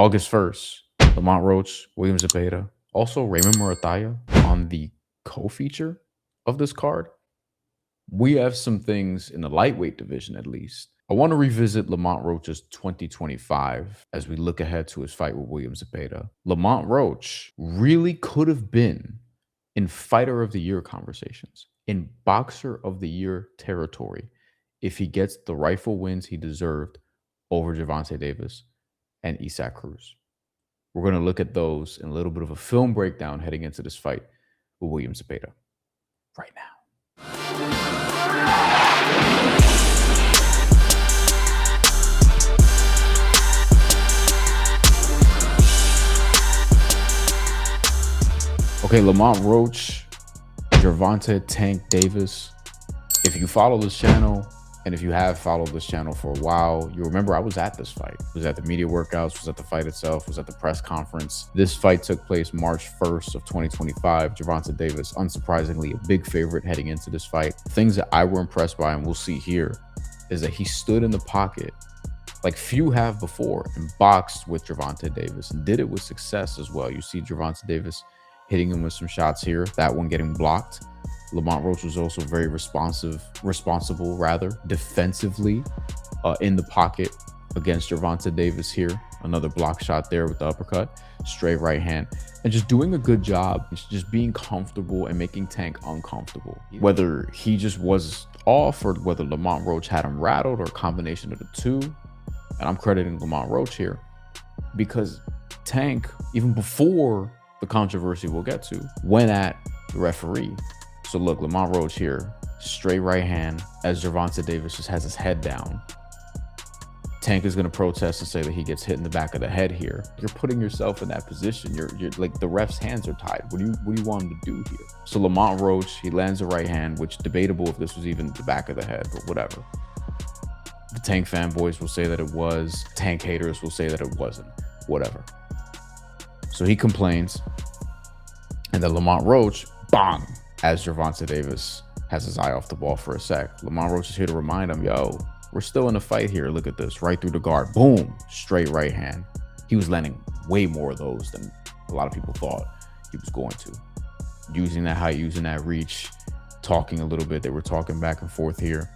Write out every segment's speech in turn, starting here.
August 1st, Lamont Roach, William Zepeda, also Raymond Murataya on the co-feature of this card. We have some things in the lightweight division, at least. I want to revisit Lamont Roach's 2025 as we look ahead to his fight with William Zepeda. Lamont Roach really could have been in Fighter of the Year conversations, in Boxer of the Year territory, if he gets the rightful wins he deserved over Gervonta Davis and Isaac Cruz. We're going to look at those in a little bit of a film breakdown heading into this fight with William Zepeda right now. Okay, Lamont Roach, Gervonta Tank Davis. If you follow this channel, and if you have followed this channel for a while, you remember I was at this fight. Was at the media workouts, was at the fight itself, was at the press conference. This fight took place March 1st of 2025. Gervonta Davis, unsurprisingly, a big favorite heading into this fight. Things that I were impressed by, and we'll see here, is that he stood in the pocket like few have before and boxed with Gervonta Davis and did it with success as well. You see Gervonta Davis hitting him with some shots here, that one getting blocked. Lamont Roach was also very responsible defensively in the pocket against Gervonta Davis here. Another block shot there with the uppercut, straight right hand, and just doing a good job, just being comfortable and making Tank uncomfortable. Whether he just was off or whether Lamont Roach had him rattled or a combination of the two, and I'm crediting Lamont Roach here because Tank, even before the controversy we'll get to, went at the referee. So look, Lamont Roach here, straight right hand as Gervonta Davis just has his head down. Tank is going to protest and say that he gets hit in the back of the head here. You're putting yourself in that position. You're like, the ref's hands are tied. What do you want him to do here? So Lamont Roach, he lands a right hand, which debatable if this was even the back of the head, but whatever. The Tank fanboys will say that it was. Tank haters will say that it wasn't. Whatever. So he complains, and then Lamont Roach, bang, as Gervonta Davis has his eye off the ball for a sec. Lamont Roach is here to remind him, yo, we're still in a fight here. Look at this, right through the guard, boom, straight right hand. He was landing way more of those than a lot of people thought he was going to. Using that height, using that reach, talking a little bit. They were talking back and forth here,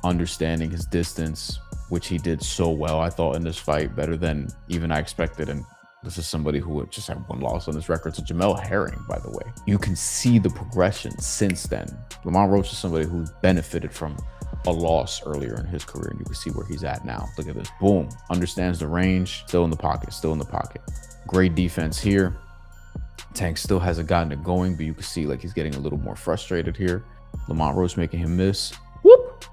understanding his distance, which he did so well, I thought, in this fight, better than even I expected. And this is somebody who just had one loss on his record to Jamel Herring, by the way. You can see the progression since then. Lamont Roach is somebody who benefited from a loss earlier in his career, and you can see where he's at now. Look at this, boom. Understands the range, still in the pocket, still in the pocket. Great defense here. Tank still hasn't gotten it going, but you can see like he's getting a little more frustrated here. Lamont Roach making him miss. Whoop!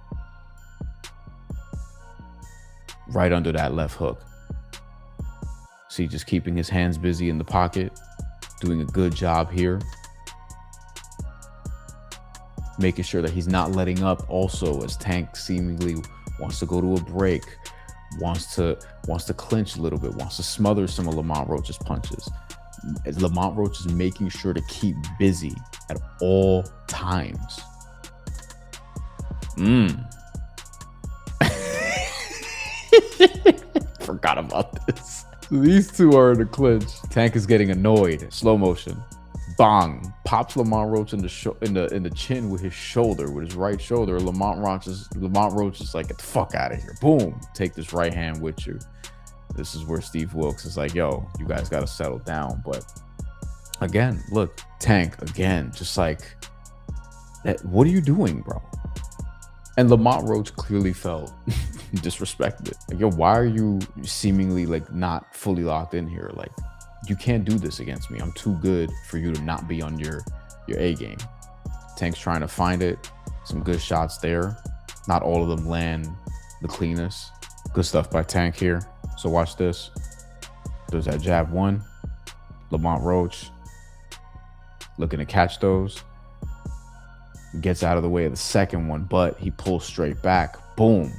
Right under that left hook. See, just keeping his hands busy in the pocket, doing a good job here. Making sure that he's not letting up also, as Tank seemingly wants to go to a break, wants to clinch a little bit, wants to smother some of Lamont Roach's punches. As Lamont Roach is making sure to keep busy at all times. Forgot about this. These two are in a clinch. Tank is getting annoyed. Slow motion. Bang. Pops Lamont Roach in the chin with his shoulder, with his right shoulder. Lamont Roach is like, get the fuck out of here. Boom. Take this right hand with you. This is where Steve Wilkes is like, yo, you guys got to settle down. But again, look, Tank, again, just like, that. What are you doing, bro? And Lamont Roach clearly felt disrespected. Like, yo, why are you seemingly like not fully locked in here? Like, you can't do this against me. I'm too good for you to not be on your A game. Tank's trying to find it. Some good shots there. Not all of them land the cleanest. Good stuff by Tank here. So watch this. There's that jab one. Lamont Roach looking to catch those. Gets out of the way of the second one, but he pulls straight back. Boom.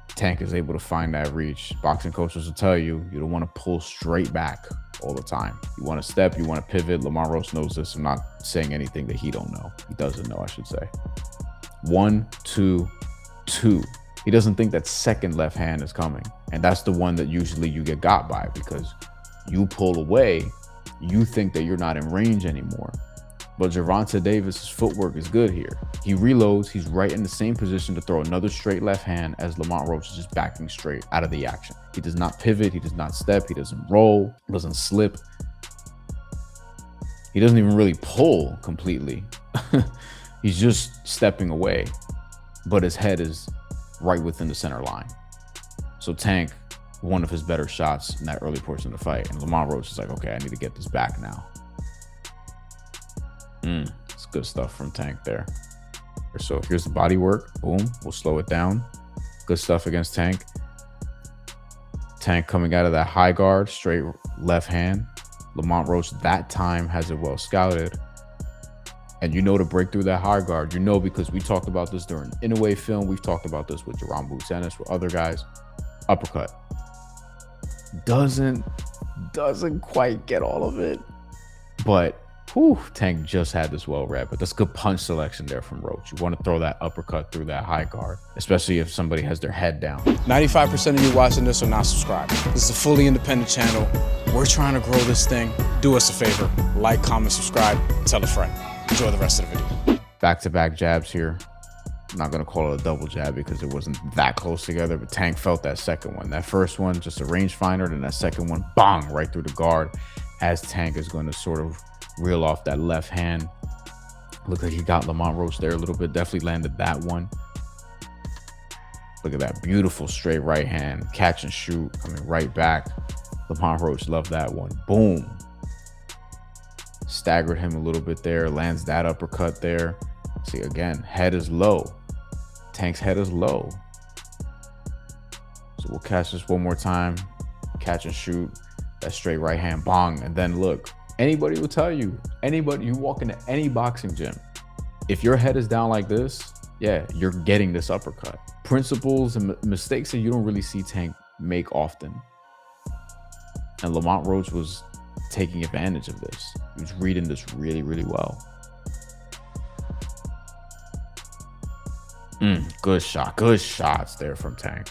Tank is able to find that reach. Boxing coaches will tell you, you don't want to pull straight back all the time. You want to step, you want to pivot. Lamont Roach knows this. I'm not saying anything that he don't know. He doesn't know, I should say. 1, 2, 2. He doesn't think that second left hand is coming. And that's the one that usually you get got by, because you pull away, you think that you're not in range anymore. But Gervonta Davis's footwork is good here. He reloads, he's right in the same position to throw another straight left hand as Lamont Roach is just backing straight out of the action. He does not pivot, he does not step, he doesn't roll, doesn't slip. He doesn't even really pull completely. He's just stepping away, but his head is right within the center line. So Tank, one of his better shots in that early portion of the fight. And Lamont Roach is like, okay, I need to get this back now. It's good stuff from Tank there. So here's the body work. Boom. We'll slow it down. Good stuff against Tank. Tank coming out of that high guard, straight left hand. Lamont Roach that time has it well scouted. And you know to break through that high guard. You know, because we talked about this during Inouye film. We've talked about this with Gervonta Davis, with other guys. Uppercut. Doesn't quite get all of it. But whew, Tank just had this well read. But that's good punch selection there from Roach. You want to throw that uppercut through that high guard, especially if somebody has their head down. 95% of you watching this are not subscribed. This is a fully independent channel. We're trying to grow this thing. Do us a favor. Like, comment, subscribe, tell a friend. Enjoy the rest of the video. Back-to-back jabs here. I'm not going to call it a double jab because it wasn't that close together, but Tank felt that second one. That first one, just a rangefinder, then that second one, bang, right through the guard, as Tank is going to sort of reel off that left hand. Look like he got Lamont Roach there a little bit. Definitely landed that one. Look at that beautiful straight right hand. Catch and shoot, coming right back. Lamont Roach loved that one. Boom. Staggered him a little bit there. Lands that uppercut there. See, again, head is low. Tank's head is low. So we'll catch this one more time. Catch and shoot. That straight right hand, bang. And then look, anybody will tell you, anybody, you walk into any boxing gym, if your head is down like this, yeah, you're getting this uppercut. Principles and mistakes that you don't really see Tank make often. And Lamont Roach was taking advantage of this. He was reading this really, really well. Good shot. Good shots there from Tank.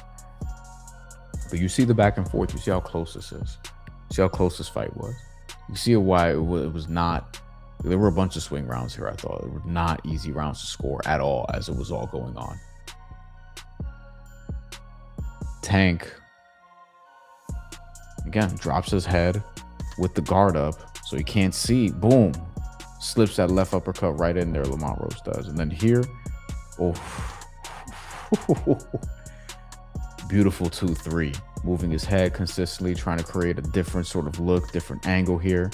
But you see the back and forth. You see how close this is. See how close this fight was. You see why it was not. There were a bunch of swing rounds here, I thought. It were not easy rounds to score at all as it was all going on. Tank, again, drops his head with the guard up so he can't see. Boom. Slips that left uppercut right in there, Lamont Roach does. And then here, oh, beautiful 2-3. Moving his head consistently, trying to create a different sort of look, different angle here.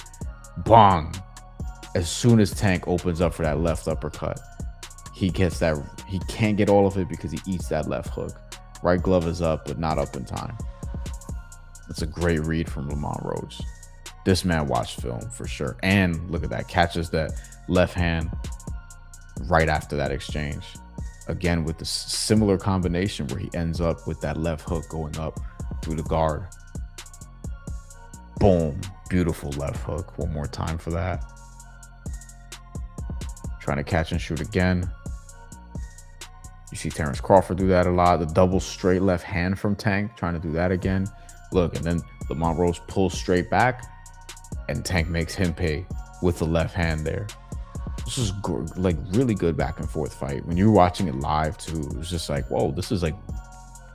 Bang. As soon as Tank opens up for that left uppercut, he gets that. He can't get all of it because he eats that left hook. Right glove is up, but not up in time. That's a great read from Lamont Roach. This man watched film for sure. And look at that, catches that left hand right after that exchange. Again, with the similar combination where he ends up with that left hook going up through the guard. Boom. Beautiful left hook. One more time for that. Trying to catch and shoot again. You see Terrence Crawford do that a lot. The double straight left hand from Tank, trying to do that again. Look, and then Lamont Roach pulls straight back, and Tank makes him pay with the left hand there. This is like really good back and forth fight. When you're watching it live too, it was just like, whoa, this is like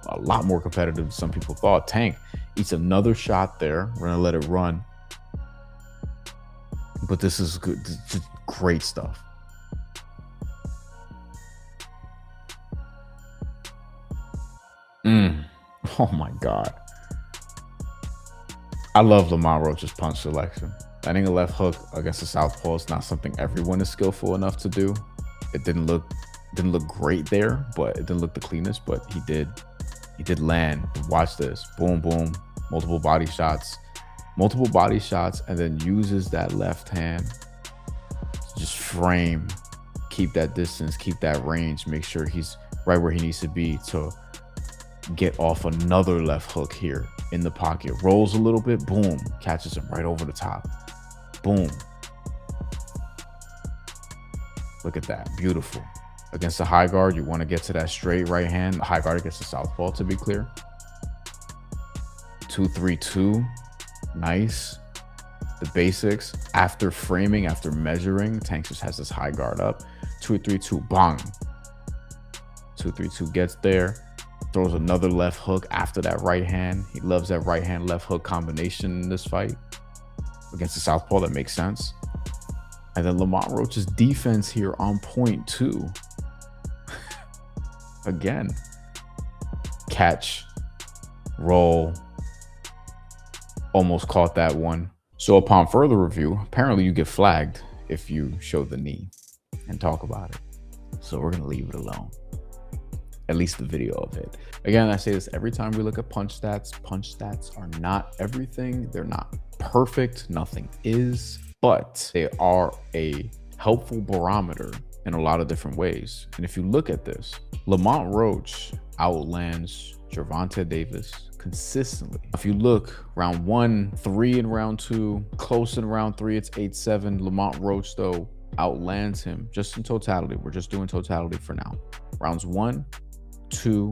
a lot more competitive than some people thought. Tank eats another shot there. We're gonna let it run. But this is good, just great stuff. Oh my God. I love Lamont Roach's punch selection. Landing a left hook against a southpaw is not something everyone is skillful enough to do. It didn't look great there, but it didn't look the cleanest, but he did land. Watch this. Boom, boom. Multiple body shots, and then uses that left hand to just frame, keep that distance, keep that range, make sure he's right where he needs to be to get off another left hook here in the pocket. Rolls a little bit, boom, catches him right over the top. Boom. Look at that. Beautiful. Against the high guard, you want to get to that straight right hand. The high guard against the southpaw, to be clear. 2-3-2. Nice. The basics. After framing, after measuring, Tank just has this high guard up. 2-3-2. Bang. 2-3-2 gets there. Throws another left hook after that right hand. He loves that right hand left hook combination in this fight. Against the southpaw, that makes sense. And then Lamont Roach's defense here on point too. Again, catch, roll, almost caught that one. So upon further review, apparently you get flagged if you show the knee and talk about it. So we're gonna leave it alone, at least the video of it. Again, I say this every time we look at punch stats. Punch stats are not everything. They're not perfect, nothing is, but they are a helpful barometer in a lot of different ways. And if you look at this, Lamont Roach outlands Gervonta Davis consistently. If you look, round 1, 3 in round 2, close in round 3, it's 8-7. Lamont Roach, though, outlands him just in totality. We're just doing totality for now. Rounds 1, 2,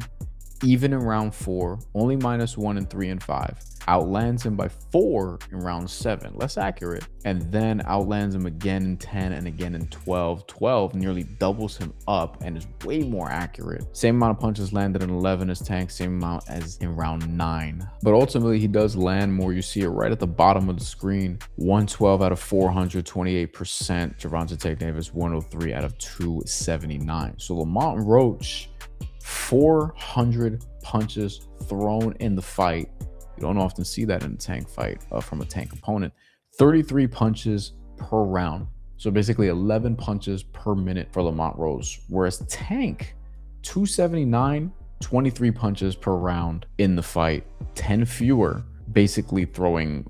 even in round 4, only -1 in 3 and 5. Outlands him by 4 in round 7, less accurate, and then outlands him again in 10 and again in 12. 12 nearly doubles him up and is way more accurate. Same amount of punches landed in 11 as Tank, same amount as in round 9. But ultimately, he does land more. You see it right at the bottom of the screen. 112 out of 400, 28%. Gervonta Davis, 103 out of 279. So Lamont Roach, 400 punches thrown in the fight. You don't often see that in a Tank fight from a Tank opponent. 33 punches per round. So basically 11 punches per minute for Lamont Roach. Whereas Tank, 279, 23 punches per round in the fight. 10 fewer, basically throwing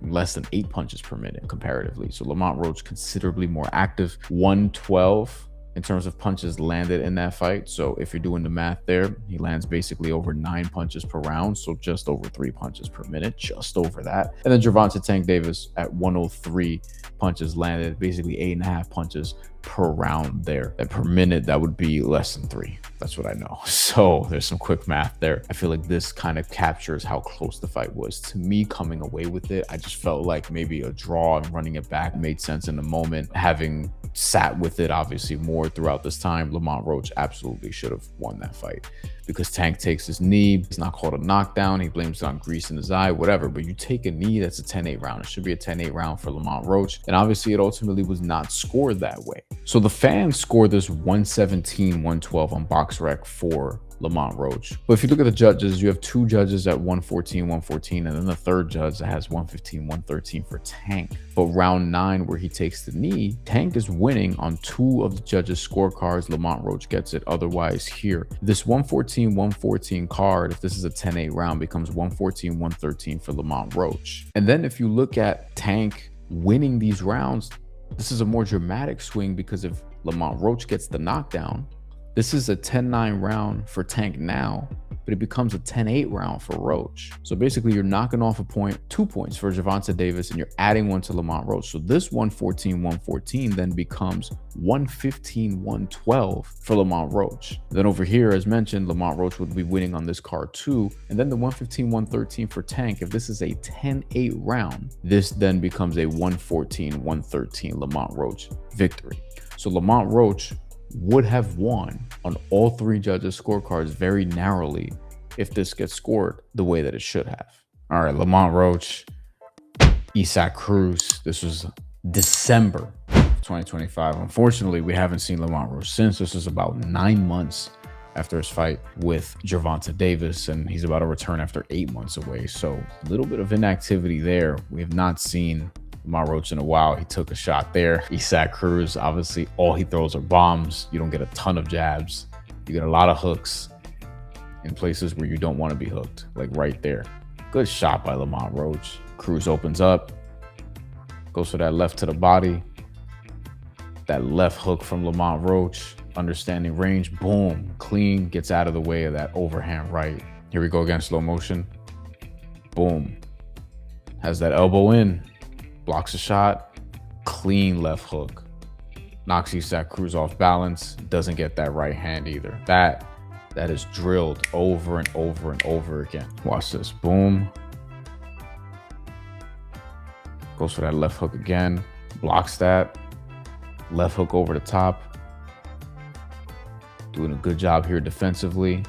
less than 8 punches per minute comparatively. So Lamont Roach considerably more active. 112 in terms of punches landed in that fight. So if you're doing the math there, he lands basically over 9 punches per round. So just over 3 punches per minute, just over that. And then Gervonta Tank Davis at 103 punches landed, basically 8.5 punches per round there. And per minute, that would be less than 3. That's what I know. So there's some quick math there. I feel like this kind of captures how close the fight was. To me, coming away with it, I just felt like maybe a draw and running it back made sense in the moment. Having sat with it obviously more throughout this time, Lamont Roach absolutely should have won that fight, because Tank takes his knee. It's not called a knockdown. He blames it on grease in his eye, whatever. But you take a knee, that's a 10-8 round. It should be a 10-8 round for Lamont Roach. And obviously it ultimately was not scored that way. So the fans scored this 117-112 on BoxRec for Lamont Roach. But if you look at the judges, you have 2 judges at 114-114, and then the third judge that has 115-113 for Tank. But round 9, where he takes the knee, Tank is winning on 2 of the judges' scorecards. Lamont Roach gets it otherwise here. This 114-114 card, if this is a 10-8 round, becomes 114-113 for Lamont Roach. And then if you look at Tank winning these rounds, this is a more dramatic swing, because if Lamont Roach gets the knockdown, this is a 10-9 round for Tank now, but it becomes a 10-8 round for Roach. So basically you're knocking off a point, 2 points for Gervonta Davis, and you're adding 1 to Lamont Roach. So this 114-114 then becomes 115-112 for Lamont Roach. Then over here, as mentioned, Lamont Roach would be winning on this card too. And then the 115-113 for Tank, if this is a 10-8 round, this then becomes a 114-113 Lamont Roach victory. So Lamont Roach would have won on all 3 judges' scorecards very narrowly if this gets scored the way that it should have. All right, Lamont Roach, Cruz. This was December 2025. Unfortunately, we haven't seen Lamont Roach since. This was about 9 months after his fight with Gervonta Davis, and he's about to return after 8 months away. So a little bit of inactivity there. We have not seen Lamont Roach in a while. He took a shot there. Cruz, obviously, all he throws are bombs. You don't get a ton of jabs. You get a lot of hooks in places where you don't want to be hooked, like right there. Good shot by Lamont Roach. Cruz opens up, goes for that left to the body. That left hook from Lamont Roach, understanding range, boom, clean, gets out of the way of that overhand right. Here we go again, slow motion. Boom. Has that elbow in. Blocks a shot, clean left hook. knocks Isak Cruz off balance, doesn't get that right hand either. That is drilled over and over and over again. Watch this. Boom. Goes for that left hook again. Blocks that. Left hook over the top. Doing a good job here defensively.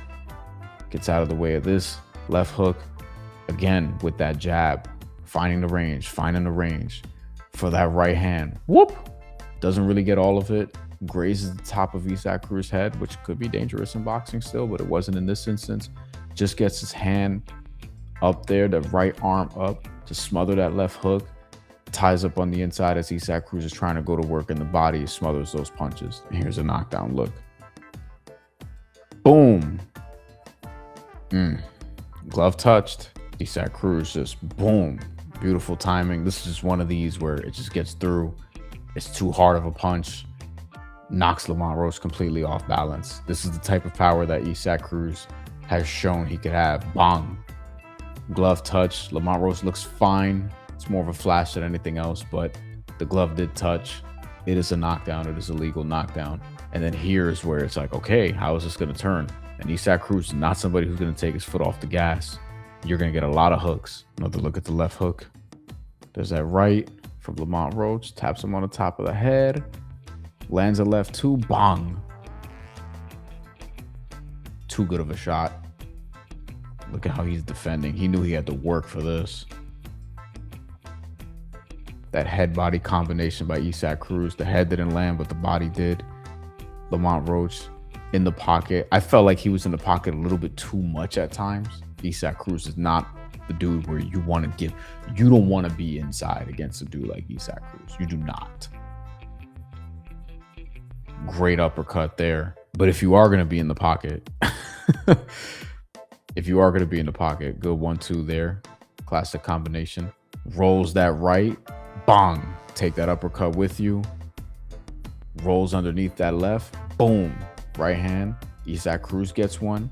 Gets out of the way of this left hook. Again, with that jab. Finding the range for that right hand. Whoop! Doesn't really get all of it. Grazes the top of Isak Cruz's head, which could be dangerous in boxing still, but it wasn't in this instance. Just gets his hand up there, the right arm up to smother that left hook. Ties up on the inside as Isak Cruz is trying to go to work in the body. He smothers those punches. And here's a knockdown look. Boom. Glove touched. Isak Cruz just boom. Beautiful timing. This is just one of these where it just gets through. It's too hard of a punch. Knocks Lamont Roach completely off balance. This is the type of power that Isak Cruz has shown he could have. Bang. Glove touch. Lamont Roach looks fine. It's more of a flash than anything else, but the glove did touch. It is a knockdown. It is a legal knockdown. And then here's where it's like, okay, how is this going to turn? And Isak Cruz is not somebody who's going to take his foot off the gas. You're going to get a lot of hooks. Another look at the left hook. There's that right from Lamont Roach. Taps him on the top of the head. Lands a left two. Bang. Too good of a shot. Look at how he's defending. He knew he had to work for this. That head-body combination by Isak Cruz. The head didn't land, but the body did. Lamont Roach in the pocket. I felt like he was in the pocket a little bit too much at times. Isak Cruz is not the dude where you want to give. You don't want to be inside against a dude like Isak Cruz. You do not. Great uppercut there. But if you are going to be in the pocket, good 1-2 there. Classic combination. Rolls that right. Bang. Take that uppercut with you. Rolls underneath that left. Boom. Right hand. Isak Cruz gets one.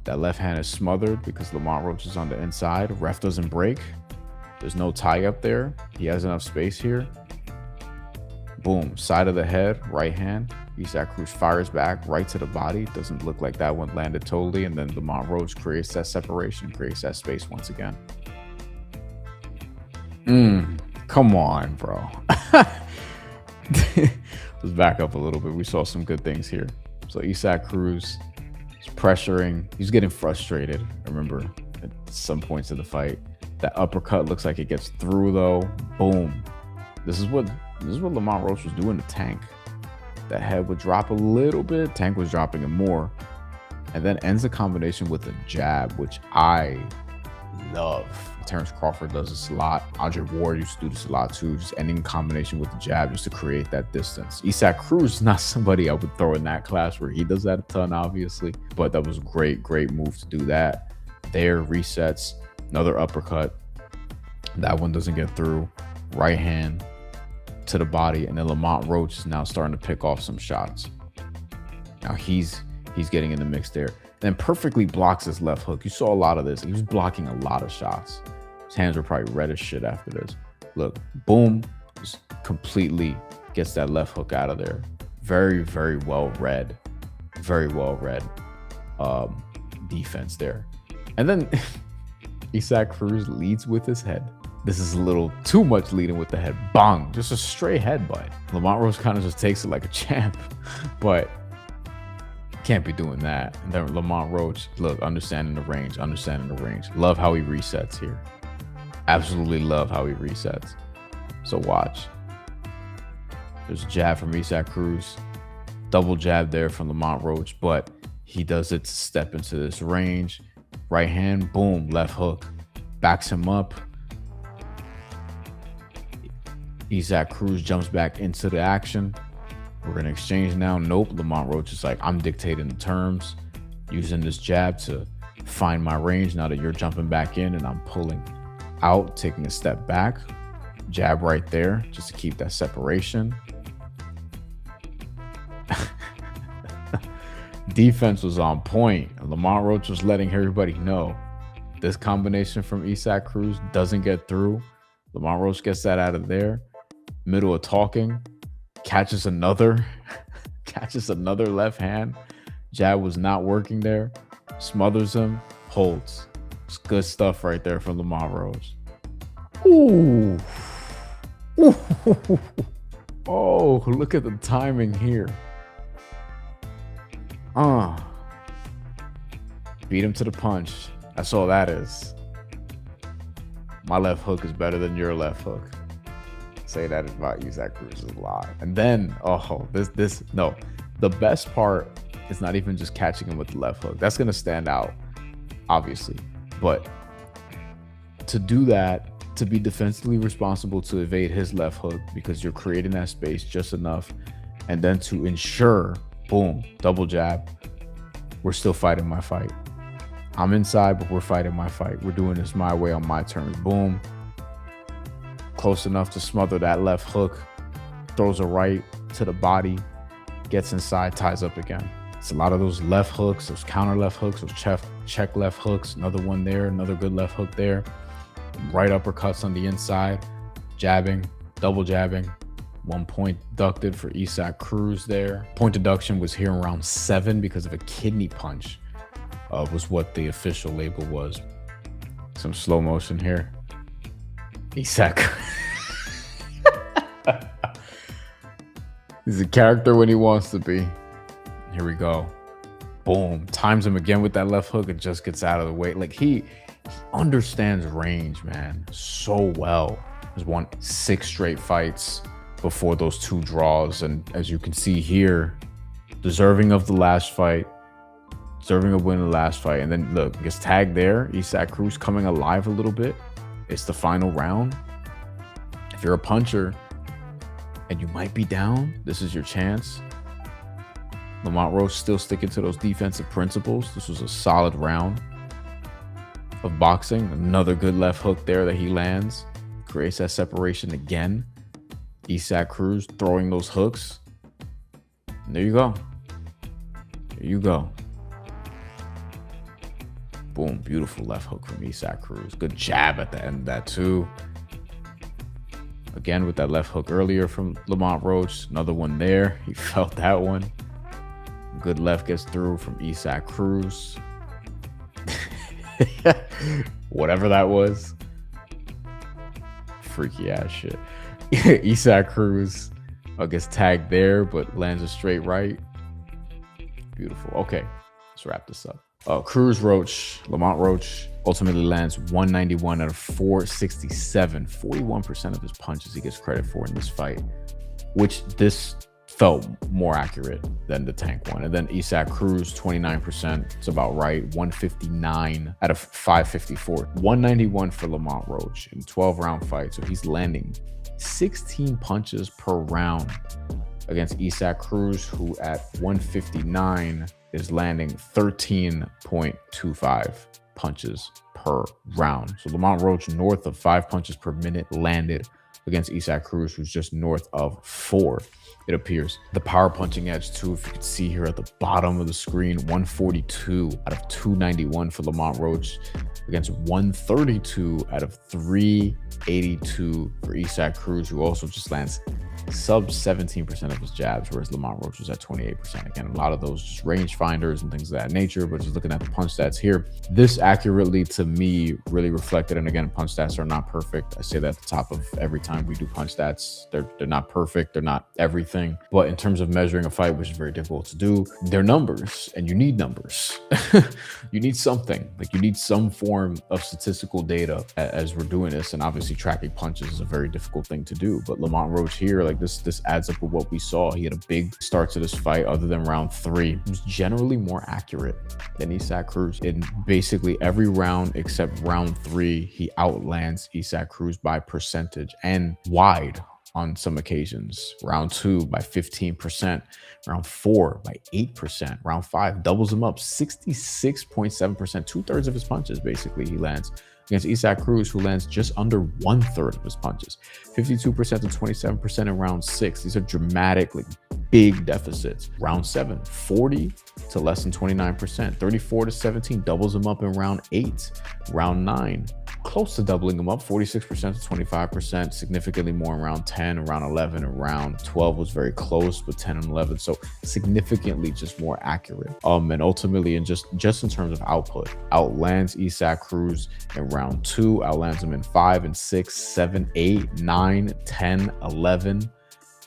That left hand is smothered because Lamont Roach is on the inside. Ref doesn't break. There's no tie up there. He has enough space here. Boom. Side of the head. Right hand. Isak Cruz fires back right to the body. Doesn't look like that one landed totally. And then Lamont Roach creates that separation. Creates that space once again. Come on, bro. Let's back up a little bit. We saw some good things here. So Isak Cruz is pressuring. He's getting frustrated. I remember at some points of the fight. That uppercut looks like it gets through though. Boom. This is what Lamont Roach was doing to Tank. That head would drop a little bit. Tank was dropping it more. And then ends the combination with a jab, which I love. Terrence Crawford does this a lot. Andre Ward used to do this a lot too. Just ending combination with the jab just to create that distance. Isak Cruz is not somebody I would throw in that class where he does that a ton, obviously. But that was a great move to do that. There, resets. Another uppercut. That one doesn't get through. Right hand to the body. And then Lamont Roach is now starting to pick off some shots. Now he's getting in the mix there. Then perfectly blocks his left hook. You saw a lot of this. He was blocking a lot of shots. His hands were probably red as shit after this. Look, boom, just completely gets that left hook out of there. Very well read. Very well read defense there. And then Isak Cruz leads with his head. This is a little too much leading with the head. Bang, just a straight headbutt. Lamont Roach kind of just takes it like a champ, but can't be doing that. And then Lamont Roach, look, understanding the range. Love how he resets here. Absolutely love how he resets. So watch. There's a jab from Isak Cruz. Double jab there from Lamont Roach, but he does it to step into this range. Right hand, boom, left hook. Backs him up. Isak Cruz jumps back into the action. We're going to exchange now. Nope. Lamont Roach is like, I'm dictating the terms, using this jab to find my range now that you're jumping back in and I'm pulling out, taking a step back. Jab right there just to keep that separation. Defense was on point. Lamont Roach was letting everybody know this combination from Isak Cruz doesn't get through. Lamont Roach gets that out of there. Middle of talking. catches another left hand. Jab was not working there. Smothers him, holds. It's good stuff right there from Lamont Roach. Ooh. Oh, look at the timing here. Beat him to the punch. That's all that is. My left hook is better than your left hook. Say that about Isaac Cruz a lot. And then, the best part is not even just catching him with the left hook. That's going to stand out, obviously. But to do that, to be defensively responsible to evade his left hook because you're creating that space just enough, and then to ensure, boom, double jab, we're still fighting my fight. I'm inside, but we're fighting my fight. We're doing this my way on my terms. Boom. Close enough to smother that left hook. Throws a right to the body. Gets inside, ties up again. It's a lot of those left hooks, those counter left hooks, those check left hooks. Another one there, another good left hook there. Right uppercuts on the inside. Jabbing, double jabbing. 1 point deducted for Isaac Cruz there. Point deduction was here in round 7 because of a kidney punch. Was what the official label was. Some slow motion here. Isaac. He's a character when he wants to be. Here we go. Boom. Times him again with that left hook. It just gets out of the way. Like he understands range, man, so well. He's won 6 straight fights before those 2 draws. And as you can see here, deserving of the last fight. Deserving a win in the last fight. And then look, gets tagged there. Isaac Cruz coming alive a little bit. It's the final round. If you're a puncher and you might be down, this is your chance. Lamont Roach still sticking to those defensive principles. This was a solid round of boxing. Another good left hook there that he lands. Creates that separation again. Isaac Cruz throwing those hooks. And there you go. There you go. Boom, beautiful left hook from Isaac Cruz. Good jab at the end of that too. Again with that left hook earlier from Lamont Roach. Another one there. He felt that one. Good left gets through from Isaac Cruz. Whatever that was. Freaky ass shit. Isaac Cruz gets tagged there, but lands a straight right. Beautiful. Okay, let's wrap this up. Lamont Roach ultimately lands 191 out of 467. 41% of his punches he gets credit for in this fight, which this felt more accurate than the Tank one. And then Isaac Cruz, 29%. It's about right. 159 out of 554. 191 for Lamont Roach in 12-round fight. So he's landing 16 punches per round against Isaac Cruz, who at 159 is landing 13.25 punches per round. So Lamont Roach north of 5 punches per minute landed against Isaac Cruz, who's just north of 4, it appears. The power punching edge too, if you can see here at the bottom of the screen, 142 out of 291 for Lamont Roach against 132 out of 382 for Isaac Cruz, who also just lands sub 17% of his jabs, whereas Lamont Roach was at 28%. Again, a lot of those just range finders and things of that nature, but just looking at the punch stats here, this accurately to me really reflected. And again, punch stats are not perfect. I say that at the top of every time we do punch stats. They're not perfect. They're not everything. But in terms of measuring a fight, which is very difficult to do, they're numbers, and you need numbers. You need something. Like you need some form of statistical data as we're doing this. And obviously tracking punches is a very difficult thing to do. But Lamont Roach here, like this adds up with what we saw. He had a big start to this fight other than round 3. He was generally more accurate than Isaac Cruz. In basically every round except round 3, he outlands Isaac Cruz by percentage and wide on some occasions. Round 2 by 15%, round 4 by 8%, round 5 doubles him up 66.7%, 2/3 of his punches basically he lands against Isaac Cruz, who lands just under 1/3 of his punches. 52% to 27% in round 6. These are dramatic, like big deficits. Round 7, 40 to less than 29%. 34 to 17 doubles him up in round 8. Round 9, close to doubling him up, 46% to 25%, significantly more in round 10, around 11, and round 12 was very close, but 10 and 11, so significantly just more accurate. And ultimately, in just in terms of output, outlands Isaac Cruz in round 2, outlands him in 5 and 6, 7, 8, 9, 10, 11.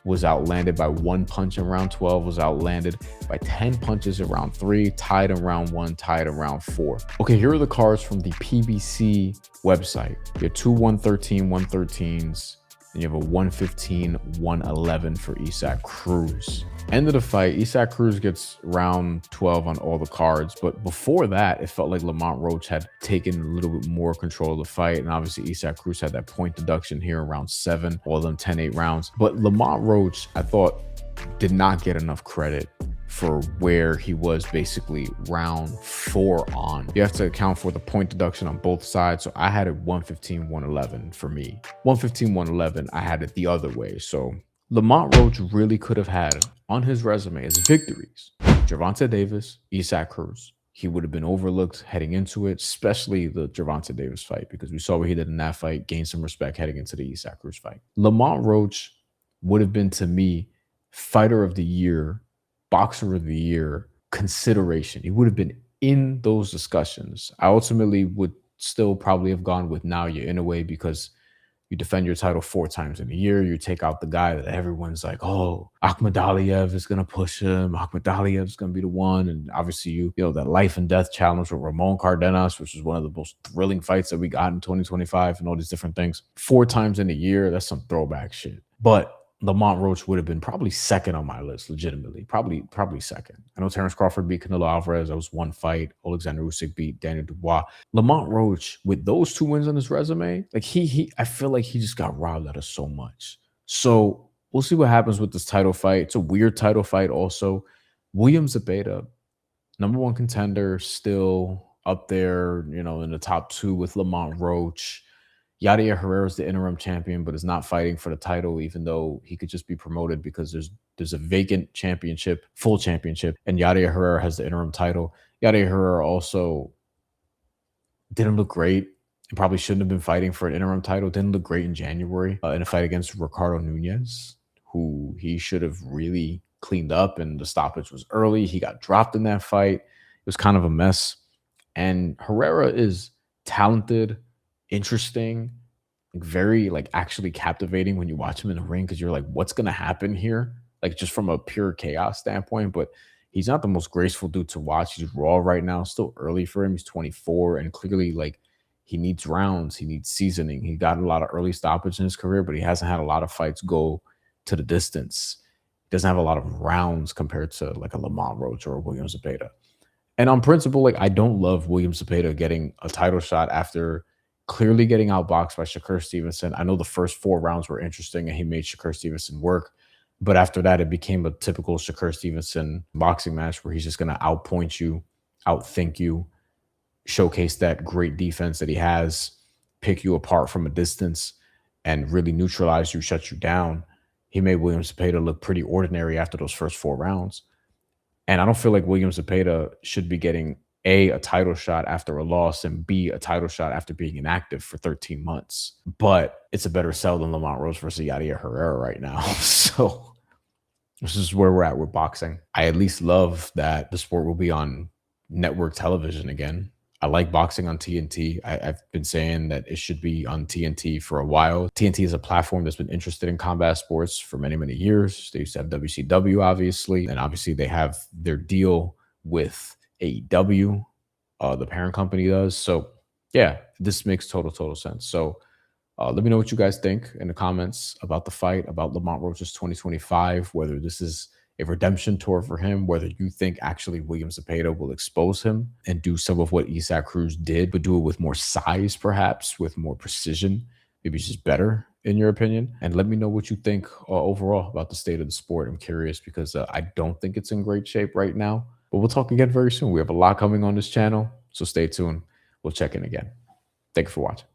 Was outlanded by 1 punch in round 12, was outlanded by 10 punches in round 3, tied in round 1, tied in round 4. Okay, here are the cards from the PBC website. You have 2 113 113s, and you have a 115 111 for Isaac Cruz. End of the fight, Isaac Cruz gets round 12 on all the cards, but before that, it felt like Lamont Roach had taken a little bit more control of the fight, and obviously Isaac Cruz had that point deduction here in round 7, all of them 10-8 rounds. But Lamont Roach, I thought, did not get enough credit for where he was basically round 4 on. You have to account for the point deduction on both sides. So I had it 115 111 for me. 115 111, I had it the other way. So Lamont Roach really could have had on his resume as victories Gervonta Davis, Isaac Cruz. He would have been overlooked heading into it, especially the Gervonta Davis fight, because we saw what he did in that fight, gained some respect heading into the Isaac Cruz fight. Lamont Roach would have been, to me, fighter of the year, boxer of the year consideration. He would have been in those discussions. I ultimately would still probably have gone with Naoya in a way, because you defend your title 4 times in a year. You take out the guy that everyone's like, oh, Akhmadaliev is going to push him. Akhmadaliev is going to be the one. And obviously, you know, that life and death challenge with Ramon Cardenas, which was one of the most thrilling fights that we got in 2025 and all these different things. 4 times in a year, that's some throwback shit. But Lamont Roach would have been probably second on my list, legitimately. Probably second. I know Terrence Crawford beat Canelo Alvarez. That was 1 fight. Alexander Usyk beat Daniel Dubois. Lamont Roach, with those 2 wins on his resume, like I feel like he just got robbed out of so much. So we'll see what happens with this title fight. It's a weird title fight also. William Zepeda, #1 contender, still up there, you know, in the top 2 with Lamont Roach. Yair Herrera is the interim champion, but is not fighting for the title, even though he could just be promoted because there's a vacant championship, full championship, and Yair Herrera has the interim title. Yair Herrera also didn't look great and probably shouldn't have been fighting for an interim title. Didn't look great in January in a fight against Ricardo Nunez, who he should have really cleaned up, and the stoppage was early. He got dropped in that fight. It was kind of a mess. And Herrera is talented, interesting, very actually captivating when you watch him in the ring, because you're like, what's gonna happen here? Like, just from a pure chaos standpoint. But he's not the most graceful dude to watch. He's raw right now, still early for him. He's 24, and clearly he needs rounds, he needs seasoning. He got a lot of early stoppage in his career, but he hasn't had a lot of fights go to the distance. He doesn't have a lot of rounds compared to like a Lamont Roach or a William Zepeda. And on principle, I don't love William Zepeda getting a title shot after clearly getting outboxed by Shakur Stevenson. I know the first 4 rounds were interesting and he made Shakur Stevenson work. But after that, it became a typical Shakur Stevenson boxing match where he's just going to outpoint you, outthink you, showcase that great defense that he has, pick you apart from a distance, and really neutralize you, shut you down. He made William Zepeda look pretty ordinary after those first 4 rounds. And I don't feel like William Zepeda should be getting A, a title shot after a loss, and B, a title shot after being inactive for 13 months. But it's a better sell than Lamont Roach versus Yair Herrera right now. So this is where we're at with boxing. I at least love that the sport will be on network television again. I like boxing on TNT. I've been saying that it should be on TNT for a while. TNT is a platform that's been interested in combat sports for many, many years. They used to have WCW, obviously. And obviously they have their deal with AEW, the parent company does. So yeah, this makes total sense. So let me know what you guys think in the comments about the fight, about Lamont Roach's 2025, whether this is a redemption tour for him, whether you think actually William Zepeda will expose him and do some of what Isaac Cruz did, but do it with more size, perhaps with more precision. Maybe it's just better in your opinion. And let me know what you think overall about the state of the sport. I'm curious because I don't think it's in great shape right now. But we'll talk again very soon. We have a lot coming on this channel, so stay tuned. We'll check in again. Thank you for watching.